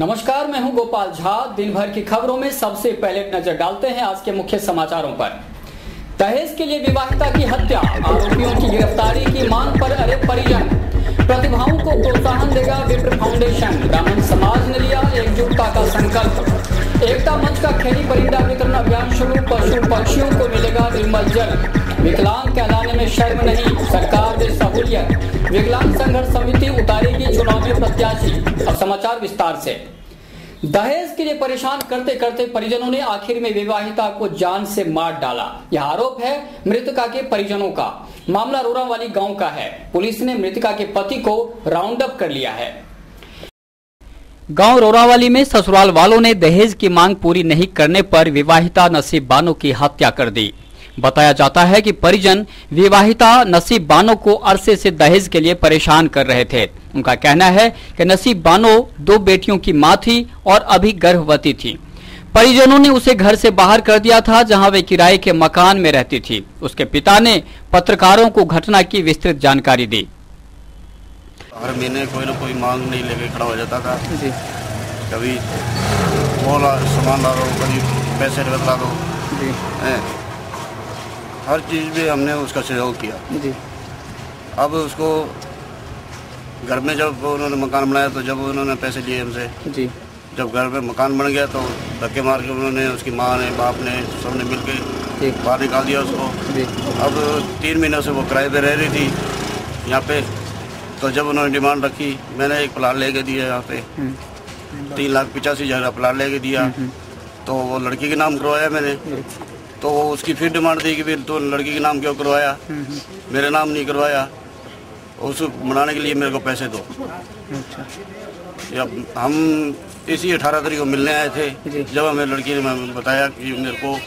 नमस्कार, मैं हूं गोपाल झा। दिन भर की खबरों में सबसे पहले नजर डालते हैं आज के मुख्य समाचारों पर। दहेज के लिए विवाहिता की हत्या, आरोपियों की गिरफ्तारी की मांग पर अरे परिजन। प्रतिभाओं को प्रोत्साहन देगा विप्र फाउंडेशन। ब्राह्मण समाज ने लिया एकजुटता का संकल्प। एकता मंच का खेली परिंदा वितरण अभियान शुरू। पशु पक्षियों को मिलेगा निर्मल जल। विकलांग कहलाने में शर्म नहीं, सरकार दे सहूलियत। विकलांग संघर्ष समिति उतारेगी चुनाव में प्रत्याशी। अब समाचार विस्तार से। दहेज के लिए परेशान करते करते परिजनों ने आखिर में विवाहिता को जान से मार डाला। यह आरोप है मृतका के परिजनों का। मामला रोरावाली गांव का है। पुलिस ने मृतका के पति को राउंड अप कर लिया है। गांव रोरावाली में ससुराल वालों ने दहेज की मांग पूरी नहीं करने पर विवाहिता नसीब बानो की हत्या कर दी। बताया जाता है कि परिजन विवाहिता नसीब बानो को अरसे से दहेज के लिए परेशान कर रहे थे। उनका कहना है कि नसीब बानो 2 बेटियों की मां थी और अभी गर्भवती थी। परिजनों ने उसे घर से बाहर कर दिया था, जहां वे किराए के मकान में रहती थी। उसके पिता ने पत्रकारों को घटना की विस्तृत जानकारी दी। हर महीने कोई ना कोई मांग नहीं लेके खड़ा हो जाता था जी। कभी बोला सामान ला दो, कभी पैसे ला दो जी। हर चीज़ में हमने उसका सहयोग किया जी। अब उसको घर में जब उन्होंने मकान बनाया तो जब उन्होंने पैसे लिए हमसे जी, जब घर में मकान बन गया तो धक्के मार के उन्होंने, उसकी माँ ने, बाप ने, सबने मिल के बाहर निकाल दिया उसको जी। अब 3 महीनों से वो किराए पे रह रही थी यहाँ पे। तो जब उन्होंने डिमांड रखी, मैंने एक प्लाट लेके दिया यहाँ पे 3,85,000 प्लाट लेके दिया। तो वो लड़की के नाम करवाया मैंने। तो वो उसकी फिर डिमांड दी कि फिर तो लड़की के नाम क्यों करवाया, मेरे नाम नहीं करवाया। उसको बनाने के लिए मेरे को पैसे दो। जब हम इसी 18 तारीख को मिलने आए थे, जब हमें लड़की ने बताया कि मेरे को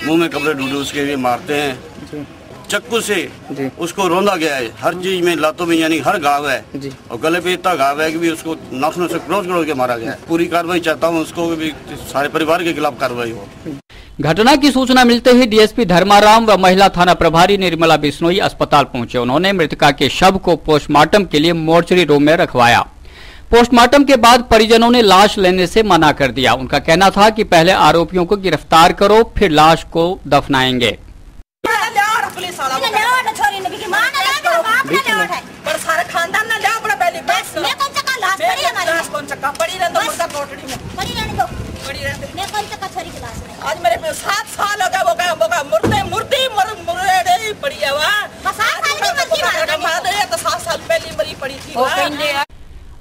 मुंह में कपड़े ढूंढे उसके लिए मारते हैं चक्कू से, उसको रोंदा गया है। हर चीज में, लातों में, यानी हर घाव है और गले पे इतना घाव है कि भी उसको नाखूनों से क्रोच के मारा गया है। पूरी कार्रवाई चाहता हूँ, उसको भी सारे परिवार के खिलाफ कार्रवाई हो। घटना की सूचना मिलते ही डीएसपी धर्माराम व महिला थाना प्रभारी निर्मला बिश्नोई अस्पताल पहुंचे। उन्होंने मृतका के शव को पोस्टमार्टम के लिए मोर्चरी रूम में रखवाया। पोस्टमार्टम के बाद परिजनों ने लाश लेने से मना कर दिया। उनका कहना था कि पहले आरोपियों को गिरफ्तार करो, फिर लाश को दफनाएंगे। आज मेरे 7 साल हो गए, वो मुर्दे पड़ी है वहाँ। 7 साल पहले मरी पड़ी थी।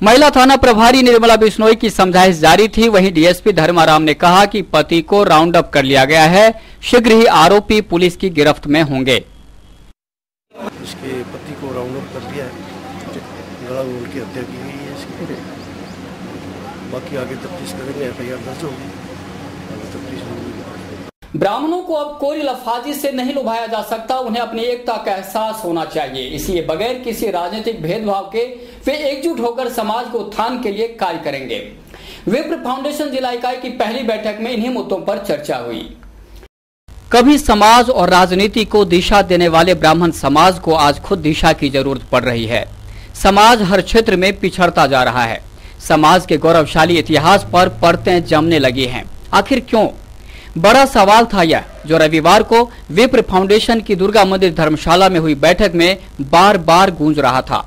महिला थाना प्रभारी निर्मला बिश्नोई की समझाइश जारी थी। वहीं डीएसपी धर्माराम ने कहा कि पति को राउंड अप कर लिया गया है। शीघ्र ही आरोपी पुलिस की गिरफ्त में होंगे। इसके पति को राउंड अप कर दिया है, गला घोल की हत्या की गई है इसकी। बाकी आगे तफ्तीश करेंगे, एफआईआर दर्ज होगी। ब्राह्मणों को अब कोई लफाजी से नहीं लुभाया जा सकता। उन्हें अपनी एकता का एहसास होना चाहिए। इसलिए बगैर किसी राजनीतिक भेदभाव के वे एकजुट होकर समाज के उत्थान के लिए कार्य करेंगे। विप्र फाउंडेशन जिला इकाई की पहली बैठक में इन्हीं मुद्दों पर चर्चा हुई। कभी समाज और राजनीति को दिशा देने वाले ब्राह्मण समाज को आज खुद दिशा की जरूरत पड़ रही है। समाज हर क्षेत्र में पिछड़ता जा रहा है। समाज के गौरवशाली इतिहास पर परतें जमने लगी हैं। आखिर क्यों? बड़ा सवाल था यह, जो रविवार को विप्र फाउंडेशन की दुर्गा मंदिर धर्मशाला में हुई बैठक में बार बार गूंज रहा था।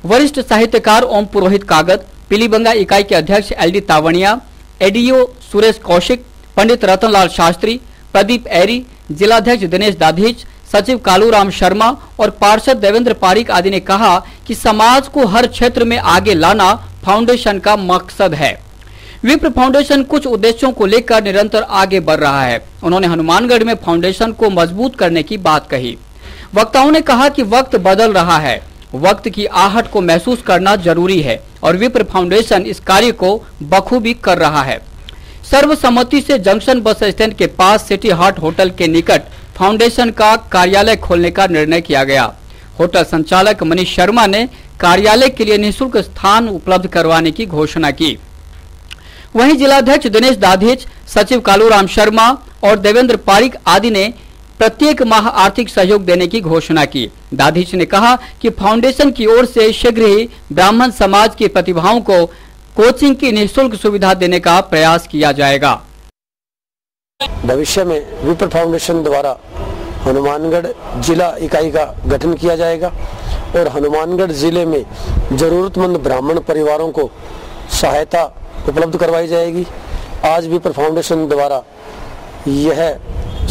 वरिष्ठ साहित्यकार ओम पुरोहित कागत, पीलीबंगा इकाई के अध्यक्ष एलडी तावणिया, एडीओ सुरेश कौशिक, पंडित रतनलाल शास्त्री, प्रदीप ऐरी, जिलाध्यक्ष दिनेश दाधीच, सचिव कालूराम शर्मा और पार्षद देवेंद्र पारिक आदि ने कहा कि समाज को हर क्षेत्र में आगे लाना फाउंडेशन का मकसद है। विप्र फाउंडेशन कुछ उद्देश्यों को लेकर निरंतर आगे बढ़ रहा है। उन्होंने हनुमानगढ़ में फाउंडेशन को मजबूत करने की बात कही। वक्ताओं ने कहा कि वक्त बदल रहा है, वक्त की आहट को महसूस करना जरूरी है और विप्र फाउंडेशन इस कार्य को बखूबी कर रहा है। सर्वसम्मति से जंक्शन बस स्टैंड के पास सिटी हार्ट होटल के निकट फाउंडेशन का कार्यालय खोलने का निर्णय किया गया। होटल संचालक मनीष शर्मा ने कार्यालय के लिए निःशुल्क स्थान उपलब्ध करवाने की घोषणा की। वहीं जिलाध्यक्ष दिनेश दाधीच, सचिव कालूराम शर्मा और देवेंद्र पारिक आदि ने प्रत्येक माह आर्थिक सहयोग देने की घोषणा की। दाधीच ने कहा कि फाउंडेशन की ओर से शीघ्र ही ब्राह्मण समाज की प्रतिभाओं को कोचिंग की निःशुल्क सुविधा देने का प्रयास किया जाएगा। भविष्य में विप्र फाउंडेशन द्वारा हनुमानगढ़ जिला इकाई का गठन किया जाएगा और हनुमानगढ़ जिले में जरूरतमंद ब्राह्मण परिवारों को सहायता उपलब्ध करवाई जाएगी। आज विप्र फाउंडेशन द्वारा यह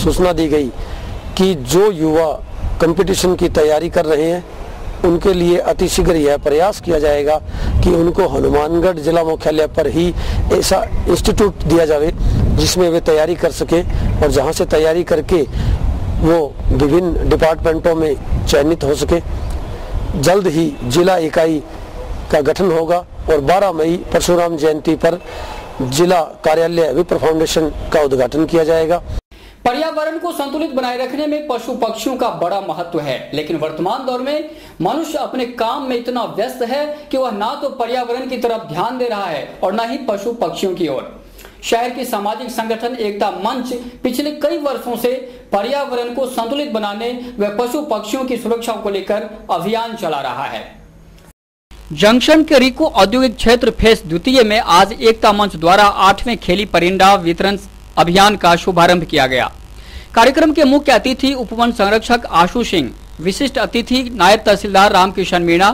सूचना दी गई कि जो युवा कंपटीशन की तैयारी कर रहे हैं उनके लिए अतिशीघ्र यह प्रयास किया जाएगा कि उनको हनुमानगढ़ जिला मुख्यालय पर ही ऐसा इंस्टीट्यूट दिया जाए जिसमें वे तैयारी कर सके और जहां से तैयारी करके वो विभिन्न डिपार्टमेंटों में चयनित हो सके। जल्द ही जिला इकाई का गठन होगा और 12 मई परशुराम जयंती पर जिला कार्यालय विप्र फाउंडेशन का उद्घाटन किया जाएगा। पर्यावरण को संतुलित बनाए रखने में पशु पक्षियों का बड़ा महत्व है, लेकिन वर्तमान दौर में मनुष्य अपने काम में इतना व्यस्त है कि वह ना तो पर्यावरण की तरफ ध्यान दे रहा है और न ही पशु पक्षियों की ओर। शहर की सामाजिक संगठन एकता मंच पिछले कई वर्षों से पर्यावरण को संतुलित बनाने व पशु पक्षियों की सुरक्षा को लेकर अभियान चला रहा है। जंक्शन के रिको औद्योगिक क्षेत्र फेस द्वितीय में आज एकता मंच द्वारा 8वें खेली परिंदा वितरण अभियान का शुभारंभ किया गया। कार्यक्रम के मुख्य अतिथि उपवन संरक्षक आशु सिंह, विशिष्ट अतिथि नायब तहसीलदार रामकिशन मीणा,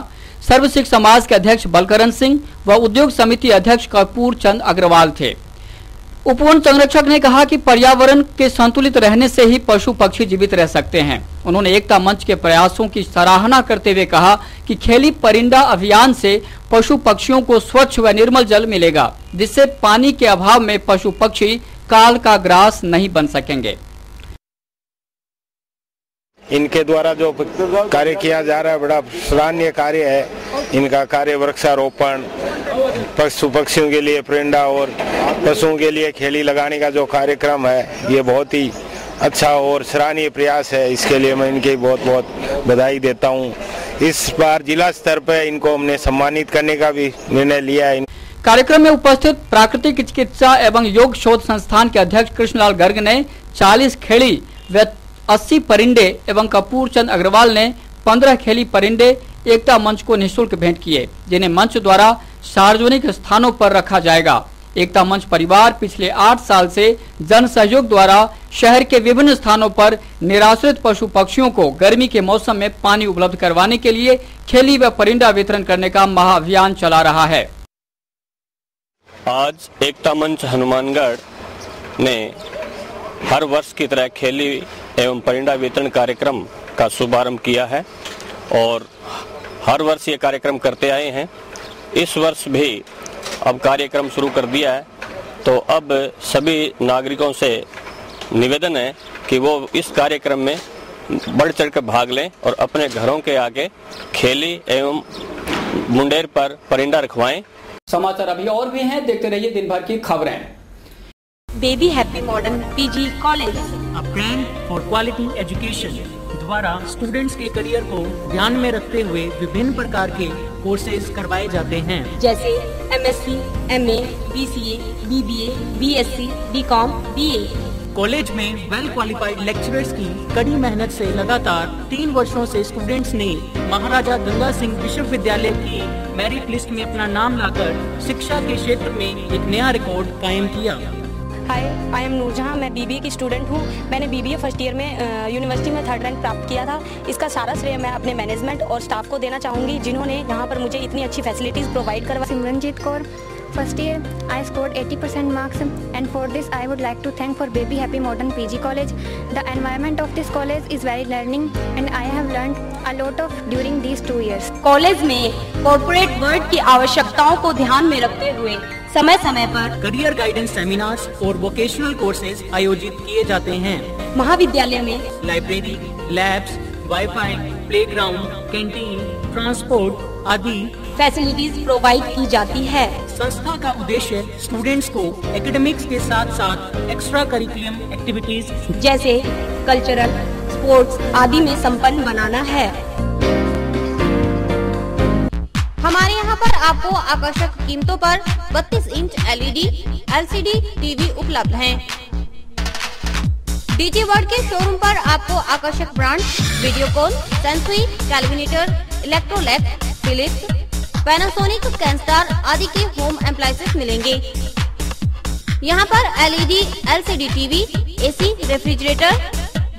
सर्व सिख समाज के अध्यक्ष बलकरण सिंह व उद्योग समिति अध्यक्ष कपूर चंद अग्रवाल थे। उपवन संरक्षक ने कहा कि पर्यावरण के संतुलित रहने से ही पशु पक्षी जीवित रह सकते हैं। उन्होंने एकता मंच के प्रयासों की सराहना करते हुए कहा कि खेली परिंदा अभियान से पशु पक्षियों को स्वच्छ व निर्मल जल मिलेगा, जिससे पानी के अभाव में पशु पक्षी काल का ग्रास नहीं बन सकेंगे। इनके द्वारा जो कार्य किया जा रहा है बड़ा सराहनीय कार्य है। इनका कार्य वृक्षारोपण, पशु पक्षियों के लिए परिंदा और पशुओं के लिए खेली लगाने का जो कार्यक्रम है ये बहुत ही अच्छा और सराहनीय प्रयास है। इसके लिए मैं इनकी बहुत बहुत बधाई देता हूँ। इस बार जिला स्तर पर इनको हमने सम्मानित करने का भी निर्णय लिया है। कार्यक्रम में उपस्थित प्राकृतिक चिकित्सा एवं योग शोध संस्थान के अध्यक्ष कृष्णलाल गर्ग ने 40 खेली व 80 परिंदे एवं कपूर चंद अग्रवाल ने 15 खेली परिंदे एकता मंच को निःशुल्क भेंट किए, जिन्हें मंच द्वारा सार्वजनिक स्थानों पर रखा जाएगा। एकता मंच परिवार पिछले 8 साल से जन सहयोग द्वारा शहर के विभिन्न स्थानों पर निराश्रित पशु पक्षियों को गर्मी के मौसम में पानी उपलब्ध करवाने के लिए खेली व परिंदा वितरण करने का महाअभियान चला रहा है। आज एकता मंच हनुमानगढ़ ने हर वर्ष की तरह खेली एवं परिंदा वितरण कार्यक्रम का शुभारंभ किया है और हर वर्ष ये कार्यक्रम करते आए हैं। इस वर्ष भी अब कार्यक्रम शुरू कर दिया है, तो अब सभी नागरिकों से निवेदन है कि वो इस कार्यक्रम में बढ़ चढ़ कर भाग लें और अपने घरों के आगे खेली एवं मुंडेर पर परिंदा रखवाएं। समाचार अभी और भी हैं, देखते रहिए दिन भर की खबरें। Baby happy modern PG college, a brand for quality education द्वारा स्टूडेंट्स के करियर को ध्यान में रखते हुए विभिन्न प्रकार के कोर्सेज करवाए जाते हैं, जैसे MSc, MA, BCA, BBA, BSc, BCom, BA. College में वेल क्वालिफाइड लेक्चरर्स की कड़ी मेहनत से लगातार 3 वर्षों से स्टूडेंट्स ने महाराजा गंगा सिंह विश्वविद्यालय की मेरिट लिस्ट में अपना नाम लाकर शिक्षा के क्षेत्र में एक नया रिकॉर्ड कायम किया। हाय, आई एम नूरजहां। मैं बीबीए की स्टूडेंट हूं। मैंने बीबीए फर्स्ट ईयर में यूनिवर्सिटी में 3rd रैंक प्राप्त किया था। इसका सारा श्रेय मैं अपने मैनेजमेंट और स्टाफ को देना चाहूँगी, जिन्होंने यहाँ पर मुझे इतनी अच्छी फैसिलिटीज़ प्रोवाइड करवाई। Simranjeet Kaur, first year I scored 80% marks, and for this I would like to thank for Baby Happy Modern PG College. The environment of this college is very learning and I have learned a lot of during these 2 years. College में corporate world की आवश्यकताओं को ध्यान में रखते हुए समय समय पर करियर गाइडेंस सेमिनार्स और वोकेशनल कोर्सेज आयोजित किए जाते हैं। महाविद्यालय में library, labs, wifi, playground, canteen, transport आदि फैसिलिटीज प्रोवाइड की जाती है। संस्था का उद्देश्य स्टूडेंट्स को एकेडमिक्स के साथ साथ एक्स्ट्रा करिकुलम एक्टिविटीज जैसे कल्चरल, स्पोर्ट्स आदि में संपन्न बनाना है। हमारे यहाँ पर आपको आकर्षक कीमतों पर 32 इंच LED, LCD टीवी उपलब्ध हैं। डीजी वर्ल्ड के शोरूम पर आपको आकर्षक ब्रांड वीडियोकॉन, सेंसुई, कैलकुलेटर, इलेक्ट्रोलैब, फिलिप्स, पैनासोनिक, कैनस्टार आदि के होम अप्लायंसेस मिलेंगे। यहाँ पर LED, LCD TV, AC, refrigerator,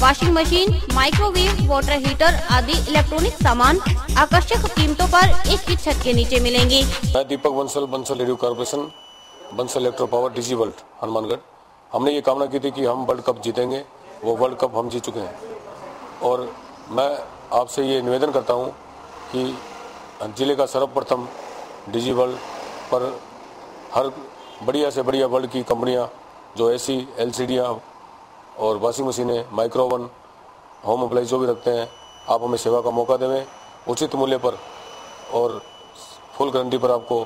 washing machine, microwave, water heater आदि इलेक्ट्रॉनिक सामान आकर्षक कीमतों पर एक ही छत के नीचे मिलेंगे। मैं Deepak Bansal radio corporation, Bansal electro power, DG world, Hanumangarh. हमने ये कामना की थी कि हम वर्ल्ड कप जीतेंगे, वो वर्ल्ड कप हम जीत चुके हैं। और मैं आपसे ये निवेदन करता हूँ कि जिले का सर्वप्रथम डीजी वर्ल्ड पर हर बढ़िया से बढ़िया वर्ल्ड की कंपनियां जो AC, LCDयाँ और वॉशिंग मशीनें, माइक्रो ओवन, होम अप्लायंस जो भी रखते हैं, आप हमें सेवा का मौका देवें उचित मूल्य पर और फुल गारंटी पर आपको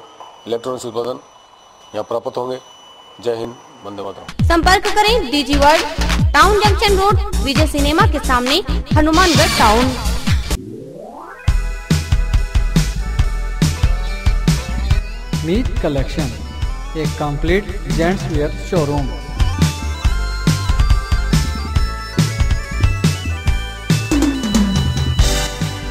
इलेक्ट्रॉनिक्स उत्पादन यहाँ प्राप्त होंगे। जय हिंद, वंदे मातरम। संपर्क करें DG world, town junction road, Vijay cinema के सामने, हनुमानगढ़ टाउन। मीत कलेक्शन, एक कंप्लीट जेंट्स वेयर शोरूम।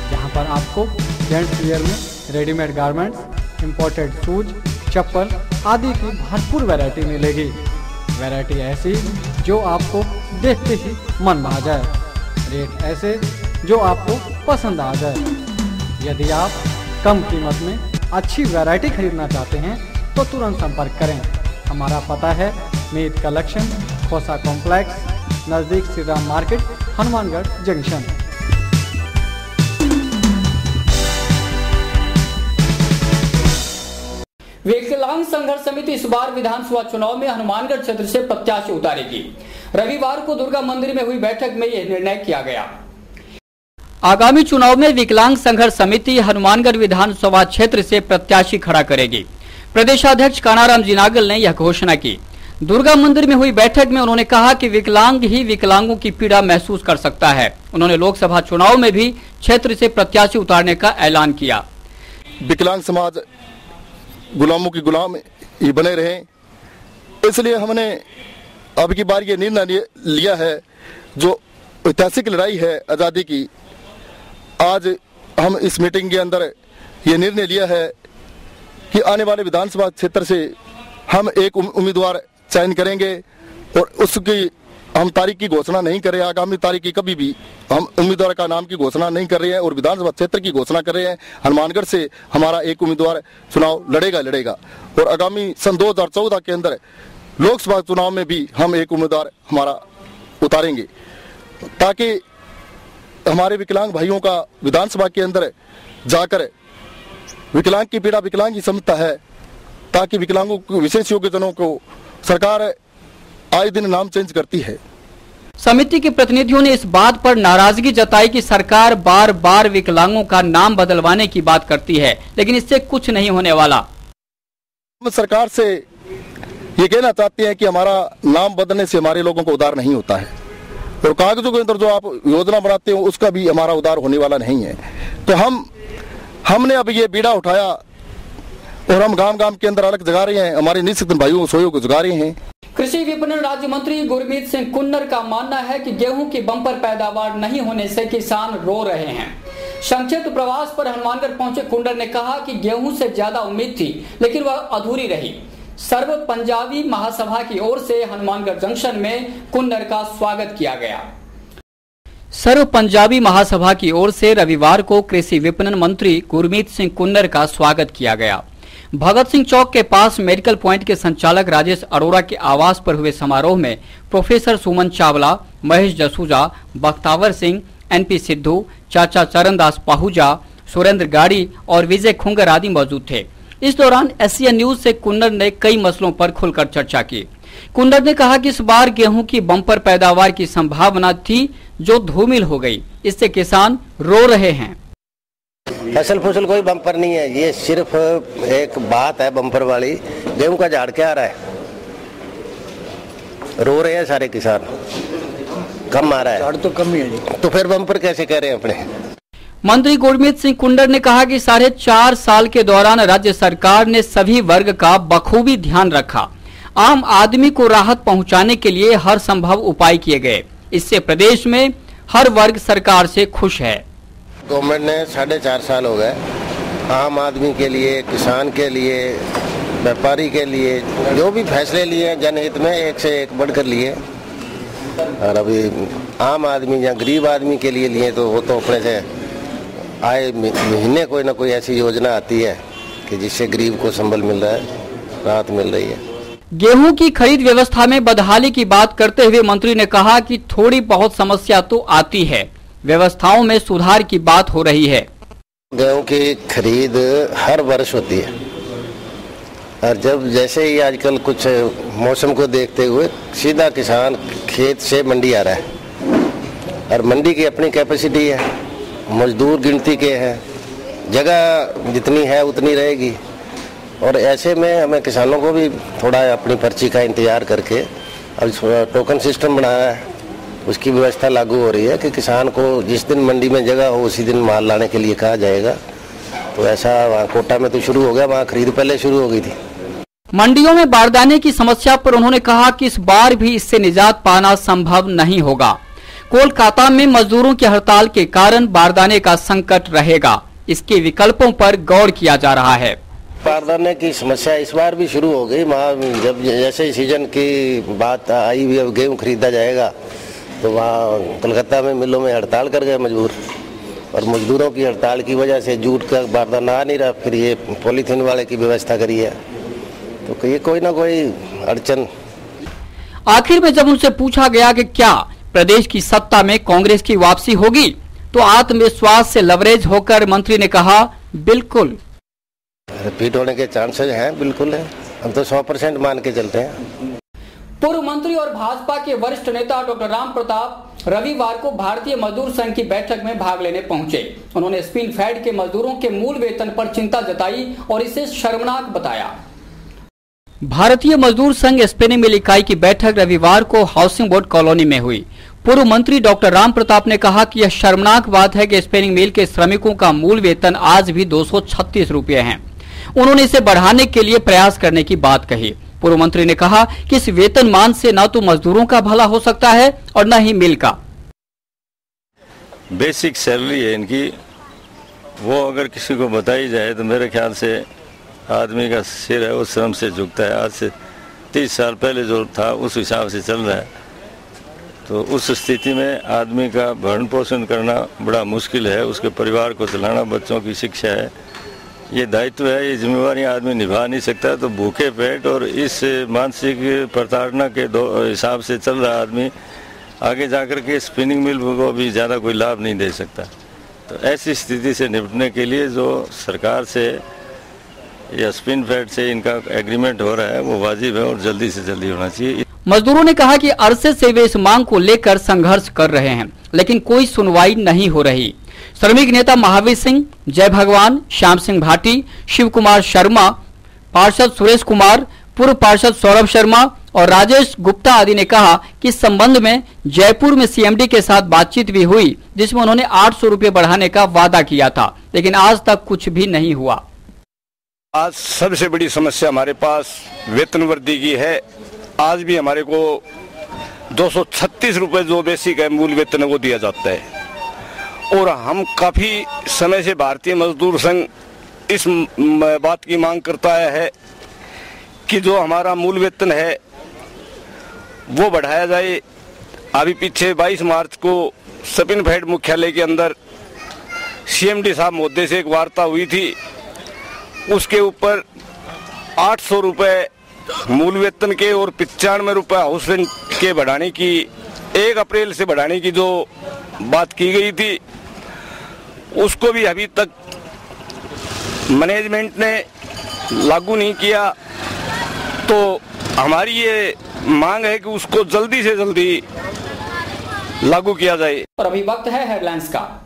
जहां पर आपको जेंट्स वेयर में रेडीमेड गारमेंट्स, इंपोर्टेड शूज, चप्पल आदि की भरपूर वैरायटी मिलेगी। वैरायटी ऐसी जो आपको देखते ही मन भा जाए, रेट ऐसे जो आपको पसंद आ जाए। यदि आप कम कीमत में अच्छी वैरायटी खरीदना चाहते हैं तो तुरंत संपर्क करें। हमारा पता है मीत कलेक्शन, खोसा कॉम्प्लेक्स, नजदीक श्री राम मार्केट, हनुमानगढ़ जंक्शन। विकलांग संघर्ष समिति इस बार विधानसभा चुनाव में हनुमानगढ़ क्षेत्र से प्रत्याशी उतारेगी। रविवार को दुर्गा मंदिर में हुई बैठक में यह निर्णय किया गया। आगामी चुनाव में विकलांग संघर्ष समिति हनुमानगढ़ विधानसभा क्षेत्र से प्रत्याशी खड़ा करेगी। प्रदेशाध्यक्ष कानाराम जी नागल ने यह घोषणा की। दुर्गा मंदिर में हुई बैठक में उन्होंने कहा कि विकलांग ही विकलांगों की पीड़ा महसूस कर सकता है। उन्होंने लोकसभा चुनाव में भी क्षेत्र से प्रत्याशी उतारने का ऐलान किया। विकलांग समाज गुलामों की गुलाम ही बने रहे, इसलिए हमने अब की बार ये निर्णय लिया है, जो ऐतिहासिक लड़ाई है आज़ादी की। आज हम इस मीटिंग के अंदर ये निर्णय लिया है कि आने वाले विधानसभा क्षेत्र से हम एक उम्मीदवार चयन करेंगे और उसकी हम तारीख की घोषणा नहीं कर रहे हैं। आगामी तारीख की कभी भी हम उम्मीदवार का नाम की घोषणा नहीं कर रहे हैं और विधानसभा क्षेत्र की घोषणा कर रहे हैं। हनुमानगढ़ से हमारा एक उम्मीदवार चुनाव लड़ेगा और आगामी सन 2014 के अंदर लोकसभा चुनाव में भी हम एक उम्मीदवार हमारा उतारेंगे, ताकि हमारे विकलांग भाइयों का विधानसभा के अंदर जाकर विकलांग की पीड़ा विकलांग ही समझता है, ताकि विकलांगों को, विशेष योग्यजनों को सरकार आए दिन नाम चेंज करती है। समिति के प्रतिनिधियों ने इस बात पर नाराजगी जताई कि सरकार बार बार विकलांगों का नाम बदलवाने की बात करती है, लेकिन इससे कुछ नहीं होने वाला। हम सरकार से ये कहना चाहते हैं कि हमारा नाम बदलने से हमारे लोगों को उद्धार नहीं होता है और कागजों के अंदर जो आप योजना बनाते हो उसका भी हमारा उद्धार होने वाला नहीं है। तो हमने अब ये बीड़ा उठाया और हम गांव के अंदर अलग जगा रहे हैं, हमारे निःशक्त भाइयों सोयों को जगा रहे हैं। कृषि विपणन राज्य मंत्री गुरमीत सिंह कुन्नर का मानना है कि गेहूं की बंपर पैदावार नहीं होने से किसान रो रहे हैं। संक्षिप्त प्रवास पर हनुमानगढ़ पहुंचे कुन्नर ने कहा कि गेहूं से ज्यादा उम्मीद थी, लेकिन वह अधूरी रही। सर्व पंजाबी महासभा की ओर से हनुमानगढ़ जंक्शन में कुन्नर का स्वागत किया गया। सर्व पंजाबी महासभा की ओर से रविवार को कृषि विपणन मंत्री गुरमीत सिंह कुन्नर का स्वागत किया गया। भगत सिंह चौक के पास मेडिकल पॉइंट के संचालक राजेश अरोड़ा के आवास पर हुए समारोह में प्रोफेसर सुमन चावला, महेश जसूजा, बख्तावर सिंह, NP सिद्धू, चाचा चरणदास पाहूजा, सुरेंद्र गाड़ी और विजय खुंगर आदि मौजूद थे। इस दौरान एशियन न्यूज से कुन्नर ने कई मसलों पर खुलकर चर्चा की। कुन्नर ने कहा कि इस बार गेहूं की बंपर पैदावार की संभावना थी जो धूमिल हो गई, इससे किसान रो रहे हैं। फसल कोई बम्पर नहीं है, ये सिर्फ एक बात है बम्पर वाली। गेहूं का झाड़ क्या आ रहा है, रो रहे हैं सारे किसान, कम आ रहा है, झाड़ तो कम ही है, तो फिर बम्पर कैसे कह रहे हैं अपने। मंत्री गुरमीत सिंह कुन्नर ने कहा कि 4.5 साल के दौरान राज्य सरकार ने सभी वर्ग का बखूबी ध्यान रखा। आम आदमी को राहत पहुंचाने के लिए हर संभव उपाय किए गए। इससे प्रदेश में हर वर्ग सरकार से खुश है। गवर्नमेंट ने 4.5 साल हो गए आम आदमी के लिए, किसान के लिए, व्यापारी के लिए जो भी फैसले लिए हैं जनहित में एक से एक बढ़कर लिए। और अभी आम आदमी या गरीब आदमी के लिए लिए तो वो तो अपने से आए महीने कोई ना कोई ऐसी योजना आती है कि जिससे गरीब को संबल मिल रहा है, राहत मिल रही है। गेहूं की खरीद व्यवस्था में बदहाली की बात करते हुए मंत्री ने कहा कि थोड़ी बहुत समस्या तो आती है, व्यवस्थाओं में सुधार की बात हो रही है। गेहूं की खरीद हर वर्ष होती है और जब जैसे ही आजकल कुछ मौसम को देखते हुए सीधा किसान खेत से मंडी आ रहा है और मंडी की अपनी कैपेसिटी है, मजदूर गिनती के हैं, जगह जितनी है उतनी रहेगी और ऐसे में हमें किसानों को भी थोड़ा अपनी पर्ची का इंतजार करके अब टोकन सिस्टम बनाया है, उसकी व्यवस्था लागू हो रही है कि किसान को जिस दिन मंडी में जगह हो उसी दिन माल लाने के लिए कहा जाएगा। तो ऐसा वहाँ कोटा में तो शुरू हो गया, वहाँ खरीद पहले शुरू हो गई थी। मंडियों में बारदाने की समस्या पर उन्होंने कहा कि इस बार भी इससे निजात पाना संभव नहीं होगा। कोलकाता में मजदूरों की हड़ताल के कारण बारदाने का संकट रहेगा, इसके विकल्पों पर गौर किया जा रहा है। बारदाने की समस्या इस बार भी शुरू हो गई। वहाँ जब जैसे सीजन की बात आई हुई, अब गेहूँ खरीदा जाएगा तो वहाँ कलकत्ता में मिलों में हड़ताल कर गए मजदूर और मजदूरों की हड़ताल की वजह से जूट का बारदाना आ नहीं रहा, फिर ये पॉलीथीन वाले की व्यवस्था करी है, तो ये कोई ना कोई अड़चन। आखिर में जब उनसे पूछा गया कि क्या प्रदेश की सत्ता में कांग्रेस की वापसी होगी, तो आत्मविश्वास से लवरेज होकर मंत्री ने कहा, बिल्कुल रिपीट होने के चांसेस हैं, बिल्कुल है, हम तो 100% मान के चलते हैं। पूर्व मंत्री और भाजपा के वरिष्ठ नेता डॉक्टर राम प्रताप रविवार को भारतीय मजदूर संघ की बैठक में भाग लेने पहुंचे। उन्होंने स्पिन फेड के मजदूरों के मूल वेतन पर चिंता जताई और इसे शर्मनाक बताया। भारतीय मजदूर संघ स्पिनिंग मिल इकाई की बैठक रविवार को हाउसिंग बोर्ड कॉलोनी में हुई। पूर्व मंत्री डॉक्टर राम प्रताप ने कहा कि यह शर्मनाक बात है कि स्पिनिंग मिल के श्रमिकों का मूल वेतन आज भी 236 रुपये है। उन्होंने इसे बढ़ाने के लिए प्रयास करने की बात कही। पूर्व मंत्री ने कहा कि इस वेतनमान से न तो मजदूरों का भला हो सकता है और न ही मिल का। बेसिक सैलरी है इनकी, वो अगर किसी को बताई जाए तो मेरे ख्याल से आदमी का सिर है वो श्रम से झुकता है। आज से 30 साल पहले जो था उस हिसाब से चल रहा है, तो उस स्थिति में आदमी का भरण पोषण करना बड़ा मुश्किल है, उसके परिवार को चलाना, बच्चों की शिक्षा है, ये दायित्व है, ये जिम्मेवारी आदमी निभा नहीं सकता। तो भूखे पेट और इस मानसिक प्रताड़ना के हिसाब से चल रहा आदमी आगे जाकर के स्पिनिंग मिल को भी ज़्यादा कोई लाभ नहीं दे सकता। तो ऐसी स्थिति से निपटने के लिए जो सरकार से या स्पिन फेड से इनका एग्रीमेंट हो रहा है वो वाजिब है और जल्दी से जल्दी होना चाहिए। मजदूरों ने कहा कि अरसे से वे इस मांग को लेकर संघर्ष कर रहे हैं, लेकिन कोई सुनवाई नहीं हो रही। श्रमिक नेता महावीर सिंह, जय भगवान, श्याम सिंह भाटी, शिव कुमार शर्मा, पार्षद सुरेश कुमार, पूर्व पार्षद सौरभ शर्मा और राजेश गुप्ता आदि ने कहा कि इस संबंध में जयपुर में सीएमडी के साथ बातचीत भी हुई, जिसमें उन्होंने 800 रुपये बढ़ाने का वादा किया था, लेकिन आज तक कुछ भी नहीं हुआ। आज सबसे बड़ी समस्या हमारे पास वेतन वृद्धि की है। आज भी हमारे को 236 रुपये जो बेसिक है मूल वेतन वो दिया जाता है और हम काफी समय से भारतीय मजदूर संघ इस बात की मांग करता है कि जो हमारा मूल वेतन है वो बढ़ाया जाए। अभी पीछे 22 मार्च को स्पिन फेड मुख्यालय के अंदर सीएमडी साहब महोदय से एक वार्ता हुई थी, उसके ऊपर 800 रुपये मूल वेतन के और 95 रुपये हाउस रेंट के बढ़ाने की 1 अप्रैल से बढ़ाने की जो बात की गई थी, उसको भी अभी तक मैनेजमेंट ने लागू नहीं किया। तो हमारी ये मांग है कि उसको जल्दी से जल्दी लागू किया जाए। और अभी वक्त है हेडलाइंस का।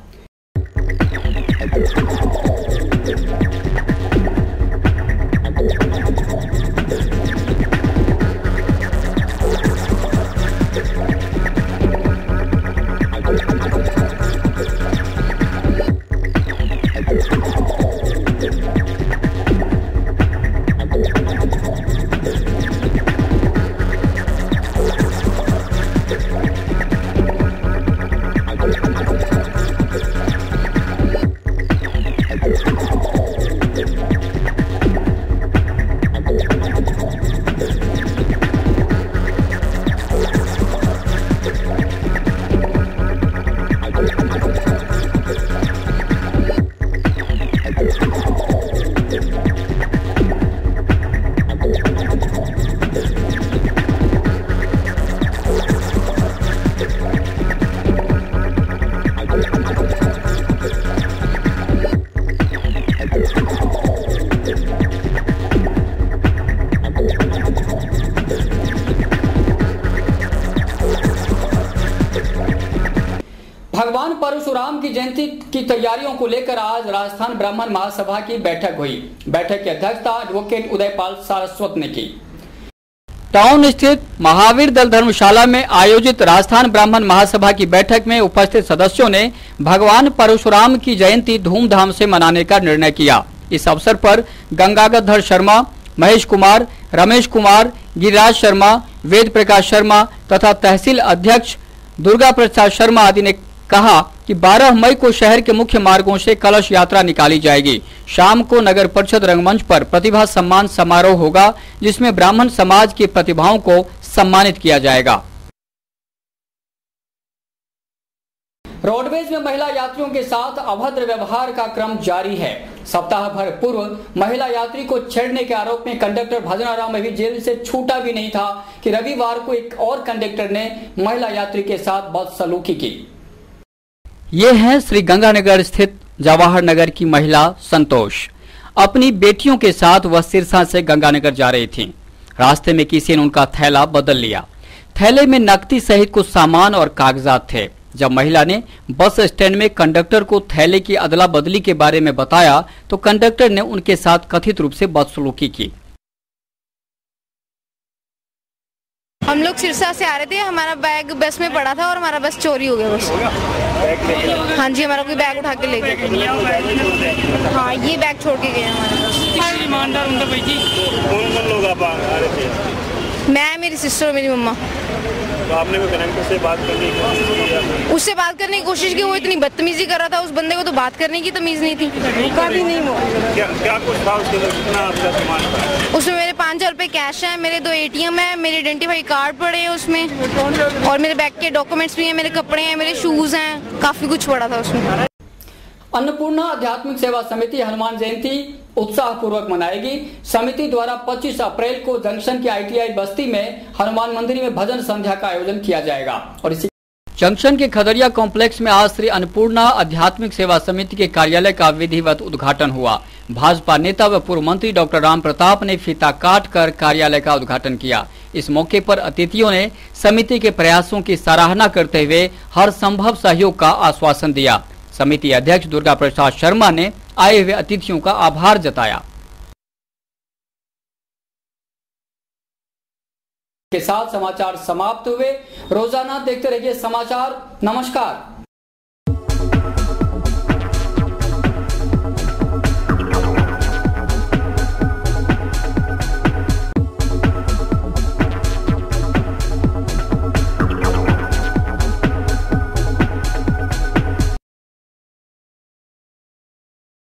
भगवान परशुराम की जयंती की तैयारियों को लेकर आज राजस्थान ब्राह्मण महासभा की बैठक हुई। बैठक की अध्यक्षता एडवोकेट उदयपाल सारस्वत ने की। टाउन स्थित महावीर दल धर्मशाला में आयोजित राजस्थान ब्राह्मण महासभा की बैठक में उपस्थित सदस्यों ने भगवान परशुराम की जयंती धूमधाम से मनाने का निर्णय किया। इस अवसर पर गंगाधर शर्मा, महेश कुमार, रमेश कुमार, गिरिराज शर्मा, वेद प्रकाश शर्मा तथा तहसील अध्यक्ष दुर्गा प्रसाद शर्मा आदि ने कहा कि 12 मई को शहर के मुख्य मार्गों से कलश यात्रा निकाली जाएगी। शाम को नगर परिषद रंगमंच पर प्रतिभा सम्मान समारोह होगा, जिसमें ब्राह्मण समाज की प्रतिभाओं को सम्मानित किया जाएगा। रोडवेज में महिला यात्रियों के साथ अभद्र व्यवहार का क्रम जारी है। सप्ताह भर पूर्व महिला यात्री को छेड़ने के आरोप में कंडक्टर भजनाराम अभी जेल से छूटा भी नहीं था कि रविवार को एक और कंडक्टर ने महिला यात्री के साथ बदसलूकी की। ये है श्री गंगानगर स्थित जवाहर नगर की महिला संतोष। अपनी बेटियों के साथ वह सिरसा से गंगानगर जा रही थी। रास्ते में किसी ने उनका थैला बदल लिया। थैले में नकदी सहित कुछ सामान और कागजात थे। जब महिला ने बस स्टैंड में कंडक्टर को थैले की अदला बदली के बारे में बताया तो कंडक्टर ने उनके साथ कथित रूप से बदसलूकी की। हम लोग सिरसा से आ रहे थे, हमारा बैग बस में पड़ा था और हमारा बस चोरी हो गया। बस हाँ जी, हमारा कोई बैग उठा के ले गया। हाँ, ये बैग छोड़ के गए हमारे। कौन लोग आप आ रहे थे? मैं, मेरी सिस्टर और मेरी मम्मा। तो आपने कोई कंडक्टर से बात करने की कोशिश की? उससे बात करने की कोशिश की, वो इतनी बदतमीजी कर रहा था। उस बंदे को तो बात करने की तमीज नहीं थी। कभी नहीं वो। क्या कुछ था उसके अंदर? कितना आपका सामान था? उसमें मेरे 5000 रुपए कैश है, मेरे 2 ATM है, मेरे आइडेंटिफाई कार्ड पड़े हैं उसमें, और मेरे बैग के डॉक्यूमेंट्स भी हैं, मेरे कपड़े हैं, मेरे शूज हैं, काफी कुछ पड़ा था उसमें। अन्नपूर्णा आध्यात्मिक सेवा समिति हनुमान जयंती उत्साह पूर्वक मनाएगी। समिति द्वारा 25 अप्रैल को जंक्शन के ITI बस्ती में हनुमान मंदिर में भजन संध्या का आयोजन किया जाएगा। और इसी जंक्शन के खदरिया कॉम्प्लेक्स में आज श्री अन्नपूर्णा आध्यात्मिक सेवा समिति के कार्यालय का विधिवत उद्घाटन हुआ। भाजपा नेता व पूर्व मंत्री डॉक्टर राम प्रताप ने फीता काट कर कार्यालय का उद्घाटन किया। इस मौके पर अतिथियों ने समिति के प्रयासों की सराहना करते हुए हर संभव सहयोग का आश्वासन दिया। समिति अध्यक्ष दुर्गा प्रसाद शर्मा ने आए हुए अतिथियों का आभार जताया। के साथ समाचार समाप्त हुए। रोजाना देखते रहिए समाचार। नमस्कार।